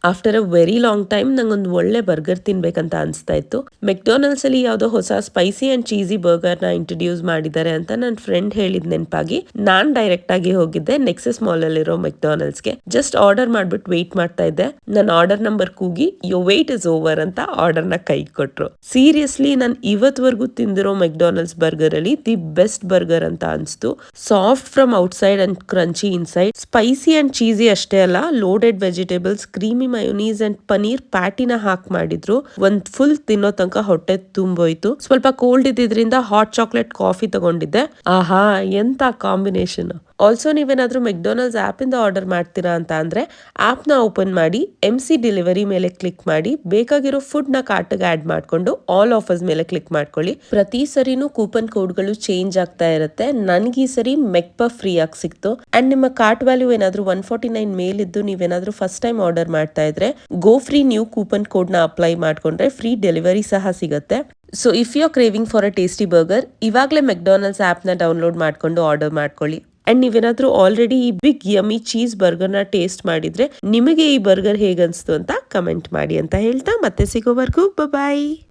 After a very long time ನಂಗೊಂದು ಒಳ್ಳೆ burger ತಿನ್ಬೇಕಂತ ಅನಿಸ್ತಾ ಇತ್ತು. ಮೆಕ್ಡೊನಾಲ್ಡ್ಸ್ ಅಲ್ಲಿ ಯಾವುದೋ ಹೊಸ ಸ್ಪೈಸಿ ಅಂಡ್ ಚೀಸಿ ಬರ್ಗರ್ ನ ಇಂಟ್ರೊಡ್ಯೂಸ್ ಮಾಡಿದ್ದಾರೆ ಅಂತ ನನ್ನ ಫ್ರೆಂಡ್ ಹೇಳಿದ್ ನೆನಪಾಗಿ ನಾನ್ ಡೈರೆಕ್ಟ್ ಆಗಿ ಹೋಗಿದ್ದೆ ನೆಕ್ಸಸ್ ಮಾಲ್ ಅಲ್ಲಿರೋ ಮೆಕ್ಡೊನಾಲ್ಡ್ಸ್ಗೆ. ಜಸ್ಟ್ ಆರ್ಡರ್ ಮಾಡ್ಬಿಟ್ಟು ವೇಟ್ ಮಾಡ್ತಾ ಇದ್ದೆ. ನನ್ನ ಆರ್ಡರ್ ನಂಬರ್ ಕೂಗಿ ಯೋ ವೇಟ್ ಇಸ್ ಓವರ್ ಅಂತ ಆರ್ಡರ್ ನ ಕೈ ಕೊಟ್ರು. ಸೀರಿಯಸ್ಲಿ ನಾನು ಇವತ್ವರೆಗೂ ತಿಂದಿರೋ ಮೆಕ್ಡೊನಾಲ್ಡ್ಸ್ ಬರ್ಗರ್ ಅಲ್ಲಿ ದಿ ಬೆಸ್ಟ್ ಬರ್ಗರ್ ಅಂತ ಅನ್ಸ್ತು. Soft from outside and crunchy inside, spicy and cheesy ಅಷ್ಟೇ ಅಲ್ಲ, loaded vegetables, creamy mayonnaise and paneer ಪ್ಯಾಟಿನ ಹಾಕ್ ಮಾಡಿದ್ರು. ಒಂದ್ ಫುಲ್ ತಿನ್ನೋ ತನಕ ಹೊಟ್ಟೆ ತುಂಬೋಯ್ತು. ಸ್ವಲ್ಪ ಕೋಲ್ಡ್ ಇದ್ದಿದ್ರಿಂದ ಹಾಟ್ ಚಾಕ್ಲೇಟ್ ಕಾಫಿ ತಗೊಂಡಿದ್ದೆ. ಆಹಾ, ಎಂತ ಕಾಂಬಿನೇಷನ್. ಆಲ್ಸೋ ನೀವೇನಾದ್ರೂ ಮೆಕ್ಡೊನಾಲ್ಡ್ಸ್ ಆಪ್ ಇಂದ ಆರ್ಡರ್ ಮಾಡ್ತೀರಾ ಅಂತ ಅಂದ್ರೆ ಆಪ್ ನ ಓಪನ್ ಮಾಡಿ MC ಡೆಲಿವರಿ ಮೇಲೆ ಕ್ಲಿಕ್ ಮಾಡಿ ಬೇಕಾಗಿರೋ ಫುಡ್ ನ ಕಾರ್ಟ್ಗೆ ಆಡ್ ಮಾಡ್ಕೊಂಡು ಆಲ್ ಆಫರ್ಸ್ ಮೇಲೆ ಕ್ಲಿಕ್ ಮಾಡ್ಕೊಳ್ಳಿ. ಪ್ರತಿ ಸರಿನೂ ಕೂಪನ್ ಕೋಡ್ಗಳು ಚೇಂಜ್ ಆಗ್ತಾ ಇರುತ್ತೆ. ನನ್ಗೆ ಈ ಸರಿ ಮೆಕ್ಪಫ್ ಫ್ರೀ ಆಗಿ ಸಿಕ್ತು. ಅಂಡ್ ನಿಮ್ಮ ಕಾರ್ಟ್ ವ್ಯಾಲ್ಯೂ ಏನಾದ್ರೂ 149 ಮೇಲಿದ್ದು ನೀವೇನಾದ್ರೂ ಫಸ್ಟ್ ಟೈಮ್ ಆರ್ಡರ್ ಮಾಡ್ತಾ ಇದ್ರೆ go free new coupon code ನ ಅಪ್ಲೈ ಮಾಡ್ಕೊಂಡ್ರೆ ಫ್ರೀ ಡೆಲಿವರಿ ಸಹ ಸಿಗುತ್ತೆ. So if you are craving for a tasty burger, ಇವಾಗಲೇ ಮೆಕ್ಡೊನಾಲ್ಡ್ಸ್ ಆಪ್ ನ ಡೌನ್ಲೋಡ್ ಮಾಡ್ಕೊಂಡು ಆರ್ಡರ್ ಮಾಡ್ಕೊಳ್ಳಿ. ಅಂಡ್ ನೀವೇನಾದ್ರೂ ಆಲ್ರೆಡಿ ಈ ಬಿಗ್ ಯಮ್ಮಿ ಚೀಸ್ ಬರ್ಗರ್ ನ ಟೇಸ್ಟ್ ಮಾಡಿದ್ರೆ ನಿಮಗೆ ಈ ಬರ್ಗರ್ ಹೇಗನ್ಸ್ತು ಅಂತ ಕಮೆಂಟ್ ಮಾಡಿ ಅಂತ ಹೇಳ್ತಾ ಮತ್ತೆ ಸಿಗೋವರೆಗೂ ಬಾಯ್.